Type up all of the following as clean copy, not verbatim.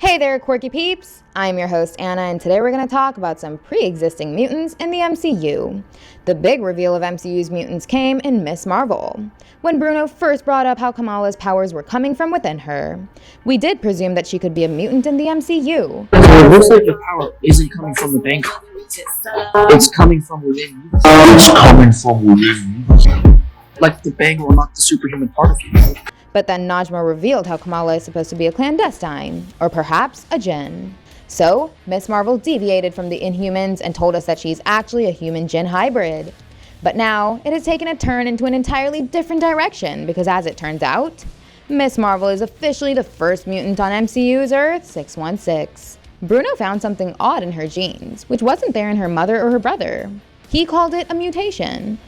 Hey there, quirky peeps! I'm your host, Anna, and today we're going to talk about some pre-existing mutants in the MCU. The big reveal of MCU's mutants came in Ms. Marvel, when Bruno first brought up how Kamala's powers were coming from within her. We did presume that she could be a mutant in the MCU. So it looks like the power isn't coming from the bank. It's coming from within you. Like the bang will knock the superhuman part of you. But then Najma revealed how Kamala is supposed to be a clandestine, or perhaps a djinn. So, Ms. Marvel deviated from the Inhumans and told us that she's actually a human-djinn hybrid. But now, it has taken a turn into an entirely different direction because as it turns out, Ms. Marvel is officially the first mutant on MCU's Earth 616. Bruno found something odd in her genes, which wasn't there in her mother or her brother. He called it a mutation.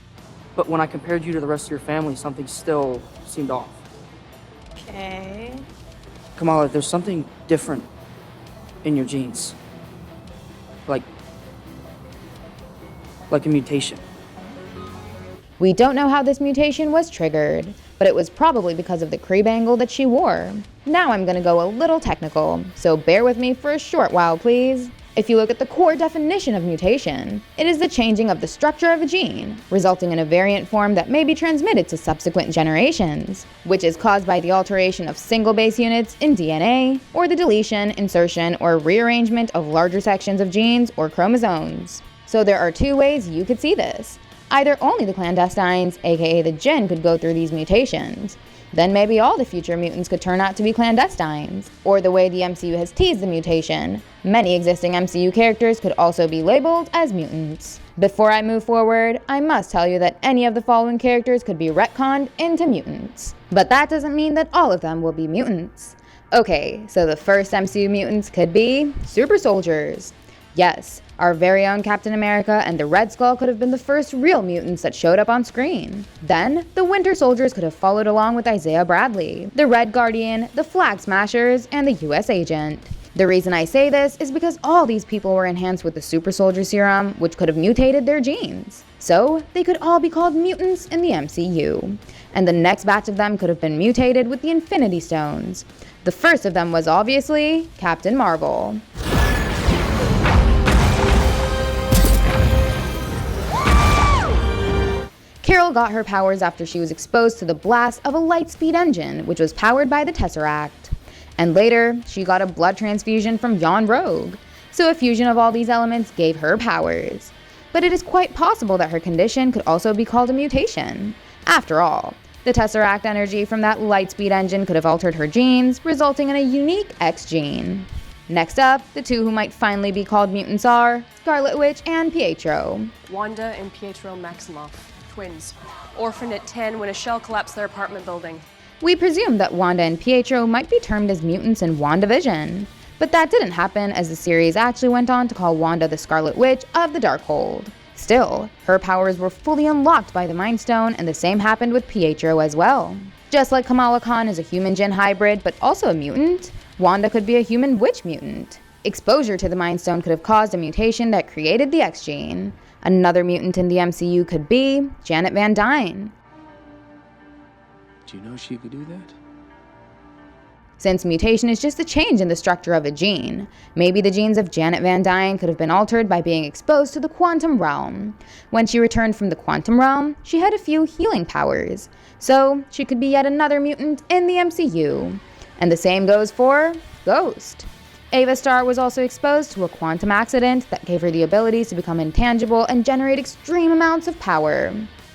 But when I compared you to the rest of your family, something still seemed off. Okay. Kamala, there's something different in your genes. Like a mutation. We don't know how this mutation was triggered, but it was probably because of the Kree bangle that she wore. Now I'm gonna go a little technical, so bear with me for a short while, please. If you look at the core definition of mutation, it is the changing of the structure of a gene, resulting in a variant form that may be transmitted to subsequent generations, which is caused by the alteration of single base units in DNA, or the deletion, insertion, or rearrangement of larger sections of genes or chromosomes. So there are two ways you could see this. Either only the clandestines, aka the djinn, could go through these mutations. Then maybe all the future mutants could turn out to be clandestines. Or the way the MCU has teased the mutation, many existing MCU characters could also be labeled as mutants. Before I move forward, I must tell you that any of the following characters could be retconned into mutants. But that doesn't mean that all of them will be mutants. Okay, so the first MCU mutants could be super soldiers. Yes, our very own Captain America and the Red Skull could have been the first real mutants that showed up on screen. Then, the Winter Soldiers could have followed along with Isaiah Bradley, the Red Guardian, the Flag Smashers, and the US Agent. The reason I say this is because all these people were enhanced with the Super Soldier Serum, which could have mutated their genes. So, they could all be called mutants in the MCU. And the next batch of them could have been mutated with the Infinity Stones. The first of them was obviously Captain Marvel. Carol got her powers after she was exposed to the blast of a light-speed engine, which was powered by the Tesseract. And later, she got a blood transfusion from Yon Rogue. So a fusion of all these elements gave her powers. But it is quite possible that her condition could also be called a mutation. After all, the Tesseract energy from that light-speed engine could have altered her genes, resulting in a unique X gene. Next up, the two who might finally be called mutants are Scarlet Witch and Pietro. Wanda and Pietro Maximoff, twins, orphaned at 10 when a shell collapsed their apartment building. We presumed that Wanda and Pietro might be termed as mutants in WandaVision, but that didn't happen as the series actually went on to call Wanda the Scarlet Witch of the Darkhold. Still, her powers were fully unlocked by the Mind Stone, and the same happened with Pietro as well. Just like Kamala Khan is a human-djinn hybrid but also a mutant, Wanda could be a human witch mutant. Exposure to the Mind Stone could have caused a mutation that created the X gene. Another mutant in the MCU could be Janet Van Dyne. Do you know she could do that? Since mutation is just a change in the structure of a gene, maybe the genes of Janet Van Dyne could have been altered by being exposed to the quantum realm. When she returned from the quantum realm, she had a few healing powers, so she could be yet another mutant in the MCU. And the same goes for Ghost. Ava Starr was also exposed to a quantum accident that gave her the ability to become intangible and generate extreme amounts of power.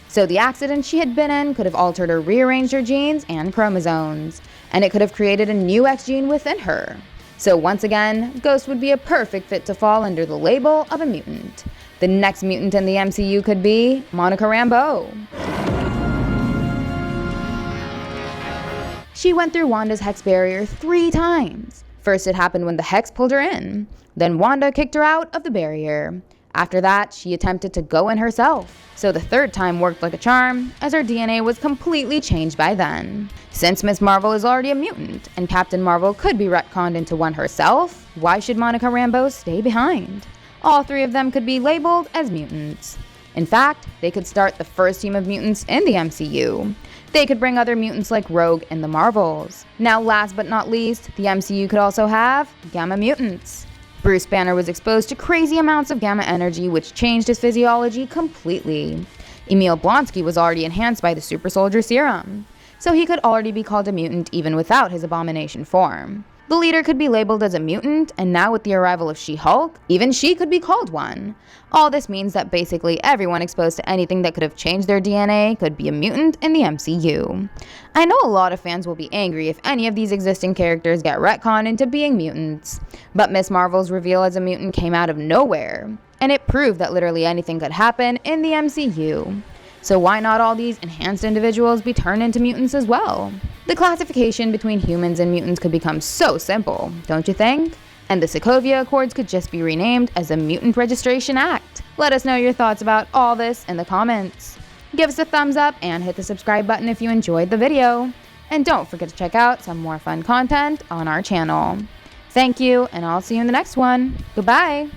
So the accident she had been in could have altered or rearranged her genes and chromosomes, and it could have created a new X gene within her. So once again, Ghost would be a perfect fit to fall under the label of a mutant. The next mutant in the MCU could be Monica Rambeau. She went through Wanda's Hex barrier 3 times. First, it happened when the Hex pulled her in. Then Wanda kicked her out of the barrier. After that, she attempted to go in herself. So the third time worked like a charm, as her DNA was completely changed by then. Since Ms. Marvel is already a mutant, and Captain Marvel could be retconned into one herself, why should Monica Rambeau stay behind? All 3 of them could be labeled as mutants. In fact, they could start the first team of mutants in the MCU. They could bring other mutants like Rogue in the Marvels. Now last but not least, the MCU could also have Gamma Mutants. Bruce Banner was exposed to crazy amounts of gamma energy which changed his physiology completely. Emil Blonsky was already enhanced by the super soldier serum, so he could already be called a mutant even without his abomination form. The leader could be labeled as a mutant, and now with the arrival of She-Hulk, even she could be called one. All this means that basically everyone exposed to anything that could have changed their DNA could be a mutant in the MCU. I know a lot of fans will be angry if any of these existing characters get retconned into being mutants, but Ms. Marvel's reveal as a mutant came out of nowhere, and it proved that literally anything could happen in the MCU. So why not all these enhanced individuals be turned into mutants as well? The classification between humans and mutants could become so simple, don't you think? And the Sokovia Accords could just be renamed as a Mutant Registration Act. Let us know your thoughts about all this in the comments. Give us a thumbs up and hit the subscribe button if you enjoyed the video. And don't forget to check out some more fun content on our channel. Thank you, and I'll see you in the next one. Goodbye!